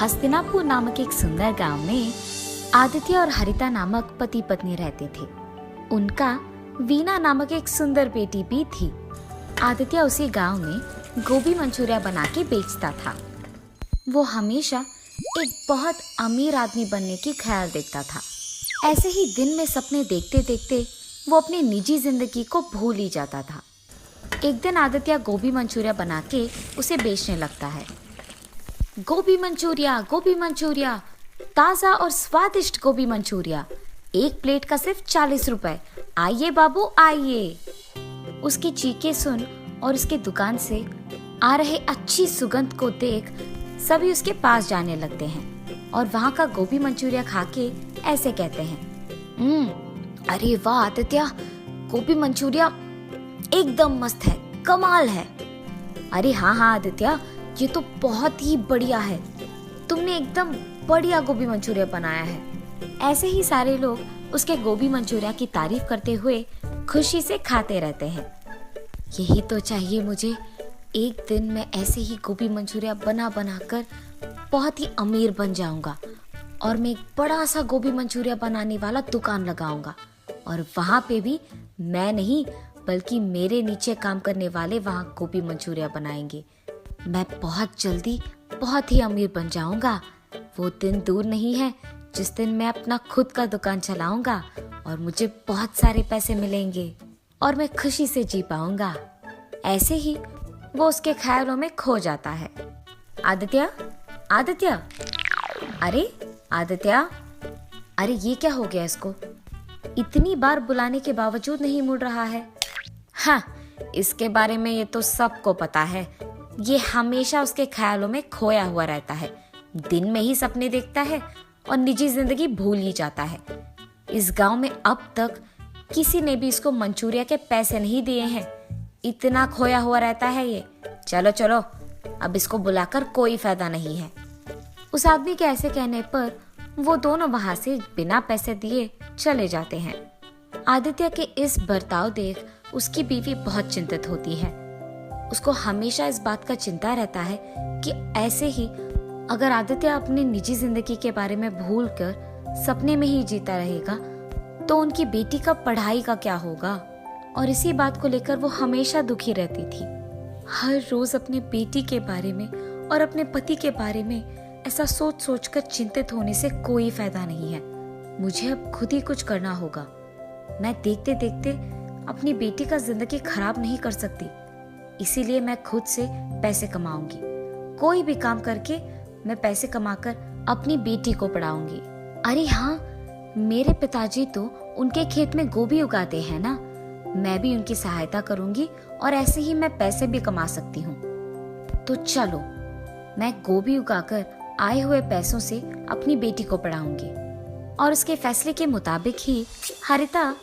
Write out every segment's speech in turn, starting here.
हस्तिनापुर नामक एक सुंदर गांव में आदित्य और हरिता नामक पति पत्नी रहते थे। उनका वीना नामक एक सुंदर बेटी भी थी। आदित्य उसी गांव में गोभी मंचूरिया बना के बेचता था। वो हमेशा एक बहुत अमीर आदमी बनने की ख्याल देखता था। ऐसे ही दिन में सपने देखते देखते वो अपनी निजी जिंदगी को भूल ही जाता था। एक दिन आदित्य गोभी मंचूरिया बना के उसे बेचने लगता है। गोभी मंचूरिया, ताज़ा और स्वादिष्ट गोभी मंचूरिया, एक प्लेट का सिर्फ 40 रुपए। आइए बाबू आइए। उसकी चीखें सुन और उसके दुकान से आ रहे अच्छी सुगंध को देख सभी उसके पास जाने लगते हैं और वहाँ का गोभी मंचूरिया खा के ऐसे कहते हैं, अरे वाह आदित्य, गोभी मंचूरिया एकदम मस्त है, कमाल है। अरे हाँ आदित्य, ये तो बहुत ही बढ़िया है, तुमने एकदम बढ़िया गोभी मंचूरिया बनाया है। ऐसे ही सारे लोग उसके गोभी मंचूरिया की तारीफ करते हुए खुशी से खाते रहते हैं। यही तो चाहिए मुझे, एक दिन मैं ऐसे ही गोभी मंचूरिया बना कर बहुत ही अमीर बन जाऊंगा और मैं एक बड़ा सा गोभी मंचूरिया बनाने वाला दुकान लगाऊंगा और वहाँ पे भी मैं नहीं बल्कि मेरे नीचे काम करने वाले वहाँ गोभी मंचूरिया बनाएंगे। मैं बहुत जल्दी बहुत ही अमीर बन जाऊंगा। वो दिन दूर नहीं है जिस दिन मैं अपना खुद का दुकान चलाऊंगा और मुझे बहुत सारे पैसे मिलेंगे और मैं खुशी से जी पाऊंगा। ऐसे ही वो उसके ख्यालों में खो जाता है। आदित्य, अरे ये क्या हो गया इसको? इतनी बार बुलाने के बावजूद नहीं मुड़ रहा है। हाँ, इसके बारे में ये तो सबको पता है। ये हमेशा उसके ख्यालों में खोया हुआ रहता है, दिन में ही सपने देखता है और निजी जिंदगी भूल ही जाता है। इस गांव में अब तक किसी ने भी इसको मंचूरिया के पैसे नहीं दिए हैं। इतना खोया हुआ रहता है ये। चलो, अब इसको बुलाकर कोई फायदा नहीं है। उस आदमी के ऐसे कहने पर वो दोनों वहां से बिना पैसे दिए चले जाते हैं। आदित्य के इस बर्ताव देख उसकी बीवी बहुत चिंतित होती है। उसको हमेशा इस बात का चिंता रहता है कि ऐसे ही अगर आदित्य अपनी निजी जिंदगी के बारे में भूल कर सपने में ही जीता रहेगा तो उनकी बेटी का पढ़ाई का क्या होगा। और इसी बात को लेकर वो हमेशा दुखी रहती थी। हर रोज अपने बेटी के बारे में और अपने पति के बारे में ऐसा सोच कर चिंतित होने से कोई फायदा नहीं है। मुझे अब खुद ही कुछ करना होगा। मैं देखते देखते अपनी बेटी का जिंदगी खराब नहीं कर सकती, इसीलिए मैं खुद से पैसे कमाऊंगी। कोई भी काम करके मैं पैसे कमाकर अपनी बेटी को पढ़ाऊंगी। अरे हाँ, मेरे पिताजी तो उनके खेत में गोभी उगाते हैं ना, मैं भी उनकी सहायता करूंगी और ऐसे ही मैं पैसे भी कमा सकती हूँ। तो चलो, मैं गोभी उगाकर आए हुए पैसों से अपनी बेटी को पढ़ाऊंगी। और उसके फैसले के मुताबिक ही हरिता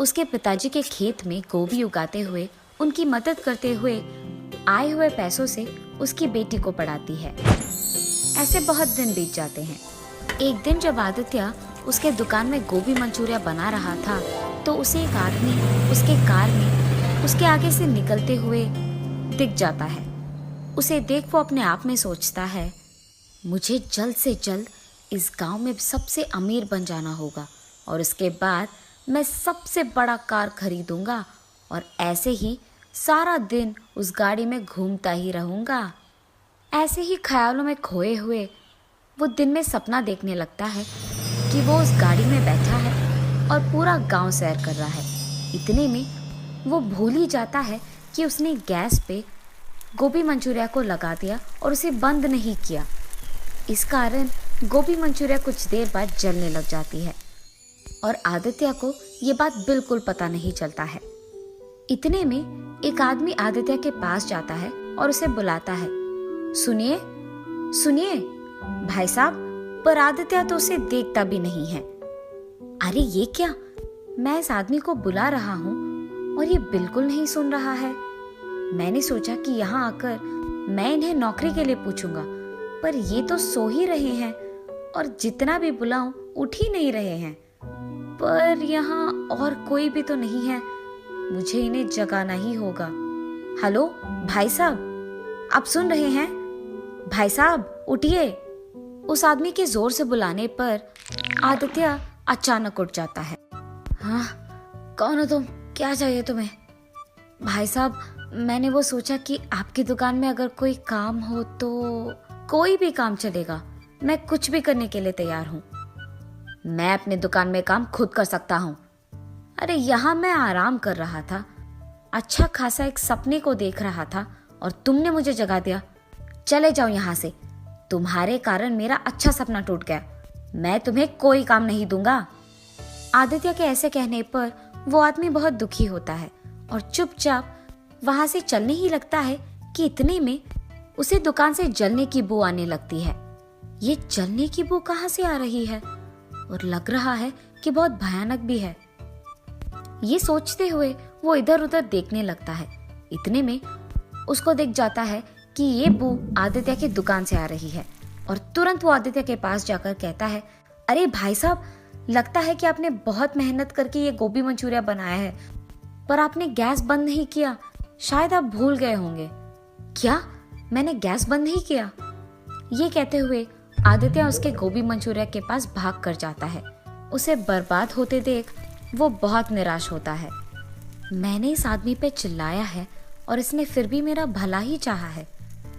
उसके पिताजी के खेत में गोभी उगाते हुए उनकी मदद करते हुए आए हुए पैसों से उसकी बेटी को पढ़ाती है। ऐसे बहुत दिन बीत जाते हैं। एक दिन जब आदित्य उसके दुकान में गोभी मंचूरिया बना रहा था तो उसे एक आदमी उसके कार में उसके आगे से निकलते हुए दिख जाता है। उसे देख वो अपने आप में सोचता है, मुझे जल्द से जल्द इस गांव में सबसे अमीर बन जाना होगा और उसके बाद मैं सबसे बड़ा कार खरीदूंगा और ऐसे ही सारा दिन उस गाड़ी में घूमता ही रहूंगा। ऐसे ही ख्यालों में खोए हुए वो दिन में सपना देखने लगता है कि वो उस गाड़ी में बैठा है और पूरा गांव सैर कर रहा है। इतने में वो भूल ही जाता है कि उसने गैस पे गोभी मंचूरिया को लगा दिया और उसे बंद नहीं किया। इस कारण गोभी मंचूरिया कुछ देर बाद जलने लग जाती है और आदित्य को ये बात बिल्कुल पता नहीं चलता है। इतने में एक आदमी आदित्य के पास जाता है और उसे बुलाता है, सुनिए भाई साहब। पर आदित्य तो उसे देखता भी नहीं है। अरे ये क्या, मैं इस आदमी को बुला रहा हूँ और ये बिल्कुल नहीं सुन रहा है। मैंने सोचा कि यहाँ आकर मैं इन्हें नौकरी के लिए पूछूंगा, पर ये तो सो ही रहे हैं और जितना भी बुलाऊं उठ ही नहीं रहे हैं। पर यहाँ और कोई भी तो नहीं है, मुझे इन्हें जगाना ही होगा। हेलो भाई साहब, आप सुन रहे हैं? भाई साहब उठिए। उस आदमी के जोर से बुलाने पर आदित्य अचानक उठ जाता है। हाँ, कौन हो तुम? क्या चाहिए तुम्हें? भाई साहब, मैंने वो सोचा कि आपकी दुकान में अगर कोई काम हो तो। कोई भी काम चलेगा, मैं कुछ भी करने के लिए तैयार हूँ। मैं अपनी दुकान में काम खुद कर सकता हूँ। अरे यहाँ मैं आराम कर रहा था, अच्छा खासा एक सपने को देख रहा था और तुमने मुझे जगा दिया। चले जाओ यहाँ से, तुम्हारे कारण मेरा अच्छा सपना टूट गया। मैं तुम्हें कोई काम नहीं दूंगा। आदित्य के ऐसे कहने पर वो आदमी बहुत दुखी होता है और चुपचाप वहां से चलने ही लगता है कि इतने में उसे दुकान से जलने की बू आने लगती है। ये जलने की बू कहाँ से आ रही है और लग रहा है कि बहुत भयानक भी है। ये सोचते हुए वो इधर उधर देखने लगता है। इतने में उसको दिख जाता है कि ये बू आदित्य की दुकान से आ रही है और तुरंत वो आदित्य के पास जाकर कहता है, अरे भाई साहब, लगता है कि आपने बहुत मेहनत करके ये गोभी मंचूरिया बनाया है, पर आपने गैस बंद नहीं किया। शायद आप भूल गए होंगे। क्या? मैंने गैस बंद नहीं किया? ये कहते हुए आदित्य उसके गोभी मंचूरिया के पास भाग कर जाता है। उसे बर्बाद होते देख वो बहुत निराश होता है। मैंने इस आदमी पे चिल्लाया है और इसने फिर भी मेरा भला ही चाहा है।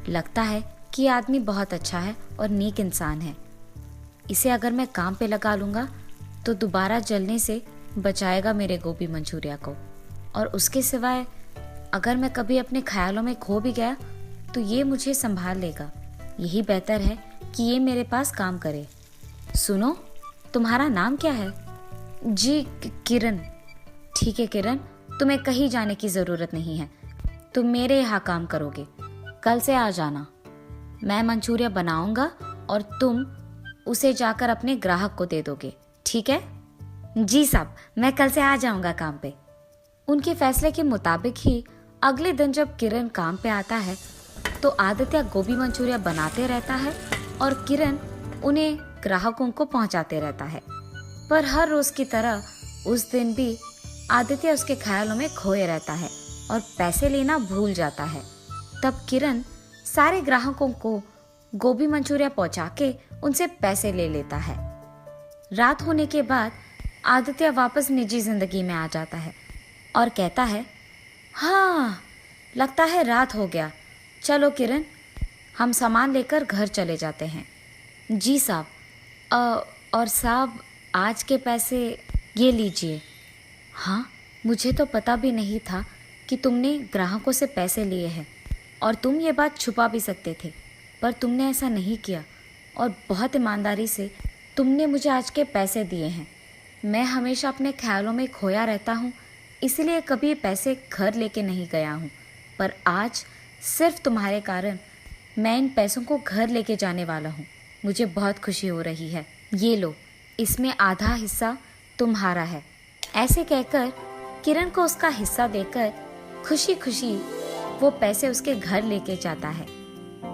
लगता है कि ये आदमी बहुत अच्छा है और नेक इंसान है। इसे अगर मैं काम पे लगा लूंगा तो दोबारा जलने से बचाएगा मेरे गोभी मंचूरिया को, और उसके सिवाय अगर मैं कभी अपने ख्यालों में खो भी गया तो ये मुझे संभाल लेगा। यही बेहतर है कि ये मेरे पास काम करे। सुनो, तुम्हारा नाम क्या है? जी, किरण। ठीक है किरण, तुम्हें कहीं जाने की ज़रूरत नहीं है। तुम मेरे यहाँ काम करोगे। कल से आ जाना। मैं मंचूरिया बनाऊंगा और तुम उसे जाकर अपने ग्राहक को दे दोगे, ठीक है? जी साहब, मैं कल से आ जाऊंगा काम पे। उनके फैसले के मुताबिक ही अगले दिन जब किरण काम पे आता है तो आदित्य गोभी मंचूरिया बनाते रहता है और किरण उन्हें ग्राहकों को पहुंचाते रहता है। पर हर रोज की तरह उस दिन भी आदित्य उसके ख्यालों में खोए रहता है और पैसे लेना भूल जाता है। तब किरण सारे ग्राहकों को गोभी मंचूरिया पहुंचा के उनसे पैसे ले लेता है। रात होने के बाद आदित्य वापस निजी जिंदगी में आ जाता है और कहता है, हाँ, लगता है रात हो गया। चलो किरण, हम सामान लेकर घर चले जाते हैं। जी साहब। और साहब, आज के पैसे ये लीजिए। हाँ, मुझे तो पता भी नहीं था कि तुमने ग्राहकों से पैसे लिए हैं, और तुम ये बात छुपा भी सकते थे, पर तुमने ऐसा नहीं किया और बहुत ईमानदारी से तुमने मुझे आज के पैसे दिए हैं। मैं हमेशा अपने ख्यालों में खोया रहता हूँ, इसलिए कभी पैसे घर लेके नहीं गया हूँ, पर आज सिर्फ तुम्हारे कारण मैं इन पैसों को घर लेके जाने वाला हूँ। मुझे बहुत खुशी हो रही है। ये लो, इसमें आधा हिस्सा तुम्हारा है। ऐसे कहकर किरण को उसका हिस्सा देकर खुशी खुशी वो पैसे उसके घर लेके जाता है।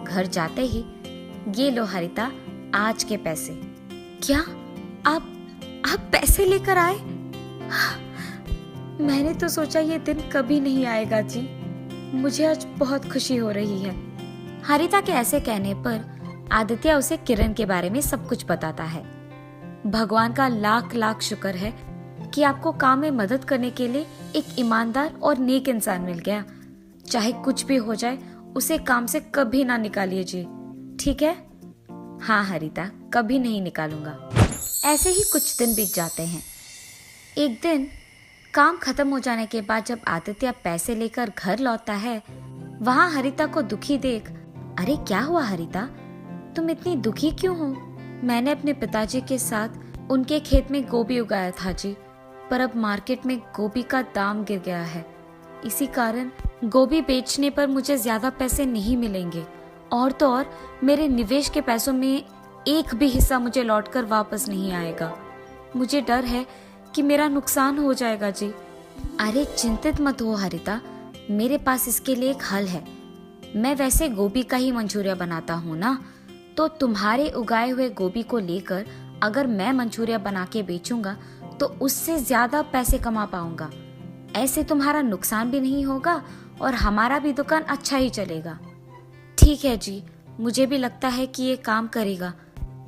घर जाते ही, ये लो हरिता, आज के पैसे। क्या? आप पैसे लेकर आए? मैंने तो सोचा ये दिन कभी नहीं आएगा जी। मुझे आज बहुत खुशी हो रही है। हरिता के ऐसे कहने पर आदित्य उसे किरण के बारे में सब कुछ बताता है। भगवान का लाख लाख शुक्र है कि आपको काम में मदद करने के लिए एक ईमानदार और नेक इंसान मिल गया। चाहे कुछ भी हो जाए, उसे काम से कभी ना निकालिए जी, ठीक है? हाँ हरिता, कभी नहीं निकालूंगा। ऐसे ही कुछ दिन बीत जाते हैं। एक दिन काम खत्म हो जाने के बाद जब आदित्य पैसे लेकर घर लौटता है, वहाँ हरिता को दुखी देख, अरे क्या हुआ हरिता, तुम इतनी दुखी क्यों हो? मैंने अपने पिताजी के साथ उनके खेत में गोभी उगाया था जी, पर अब मार्केट में गोभी का दाम गिर गया है। इसी कारण गोभी बेचने पर मुझे ज्यादा पैसे नहीं मिलेंगे, और तो और मेरे निवेश के पैसों में एक भी हिस्सा मुझे लौटकर वापस नहीं आएगा। मुझे डर है कि मेरा नुकसान हो जाएगा जी। अरे चिंतित मत हो हरिता, मेरे पास इसके लिए एक हल है। मैं वैसे गोभी का ही मंचूरिया बनाता हूँ ना, तो तुम्हारे उगाए हुए गोभी को लेकर अगर मैं मंचूरिया बना के बेचूंगा तो उससे ज्यादा पैसे कमा पाऊंगा। ऐसे तुम्हारा नुकसान भी नहीं होगा और हमारा भी दुकान अच्छा ही चलेगा। ठीक है जी, मुझे भी लगता है कि ये काम करेगा।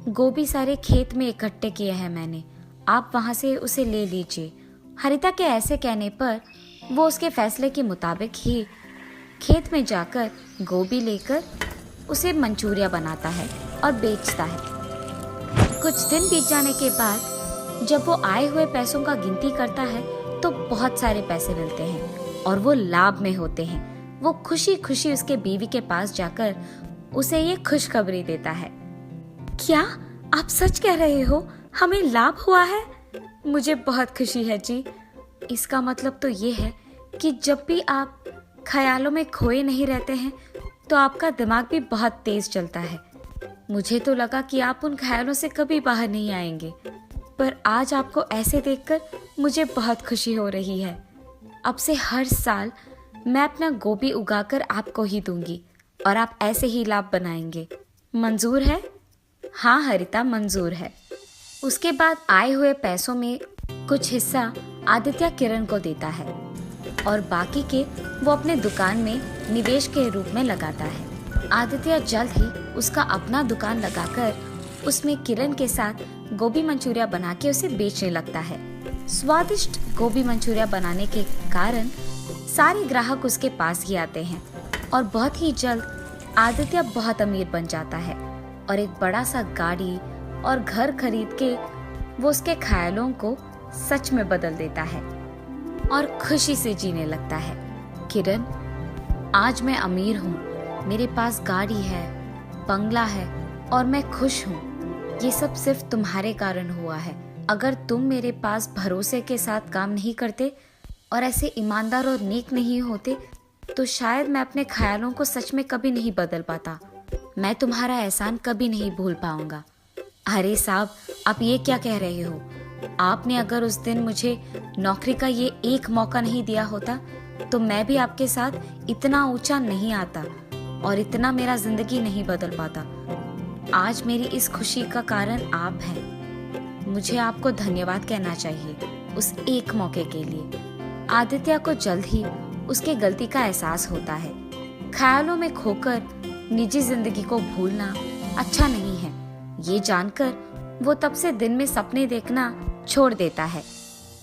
गोभी सारे खेत में इकट्ठे किए हैं मैंने, आप वहां से उसे ले लीजिए। हरिता के ऐसे कहने पर वो उसके फैसले के मुताबिक ही खेत में जाकर गोभी लेकर उसे मंचूरिया बनाता है और बेचता है। कुछ दिन बीत जाने के बाद जब वो आए हुए पैसों का गिनती करता है तो बहुत सारे पैसे मिलते हैं और वो लाभ में होते हैं। वो खुशी खुशी उसके बीवी के पास जाकर उसे ये खुशखबरी देता है। क्या आप सच कह रहे हो? हमें लाभ हुआ है? मुझे बहुत खुशी है जी। इसका मतलब तो ये है कि जब भी आप ख्यालों में खोए नहीं रहते हैं तो आपका दिमाग भी बहुत तेज चलता है। मुझे तो लगा कि आप उन ख्यालों से कभी बाहर नहीं आएंगे, पर आज आपको ऐसे देखकर मुझे बहुत खुशी हो रही है। अब से हर साल मैं अपना गोभी उगाकर आपको ही दूंगी और आप ऐसे ही लाभ बनाएंगे। मंजूर है? हाँ हरिता, मंजूर है। उसके बाद आए हुए पैसों में कुछ हिस्सा आदित्य किरण को देता है और बाकी के वो अपने दुकान में निवेश के रूप में लगाता है। आदित्य जल्द ही उसका अपना दुकान लगाकर उसमें किरण के साथ गोभी मंचूरिया बना के उसे बेचने लगता है। स्वादिष्ट गोभी मंचूरिया बनाने के कारण सारे ग्राहक उसके पास ही आते हैं और बहुत ही जल्द आदित्य बहुत अमीर बन जाता है और एक बड़ा सा गाड़ी और घर खरीद के वो उसके ख्यालों को सच में बदल देता है और खुशी से जीने लगता है। किरण, आज मैं अमीर हूँ, मेरे पास गाड़ी है, बंगला है और मैं खुश हूँ। ये सब सिर्फ तुम्हारे कारण हुआ है। अगर तुम मेरे पास भरोसे के साथ काम नहीं करते और ऐसे ईमानदार और नेक नहीं होते तो शायद मैं अपने ख्यालों को सच में कभी नहीं बदल पाता। मैं तुम्हारा एहसान कभी नहीं भूल पाऊंगा। अरे साहब, आप ये क्या कह रहे हो? आपने अगर उस दिन मुझे नौकरी का ये एक मौका नहीं दिया होता तो मैं भी आपके साथ इतना ऊंचा नहीं आता और इतना मेरा जिंदगी नहीं बदल पाता। आज मेरी इस खुशी का कारण आप हैं। मुझे आपको धन्यवाद कहना चाहिए उस एक मौके के लिए। आदित्य को जल्द ही उसके गलती का एहसास होता है। ख्यालों में खोकर निजी जिंदगी को भूलना अच्छा नहीं है। ये जानकर वो तब से दिन में सपने देखना छोड़ देता है।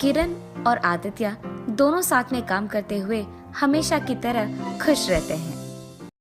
किरण और आदित्य दोनों साथ में काम करते हुए हमेशा की तरह खुश रहते हैं।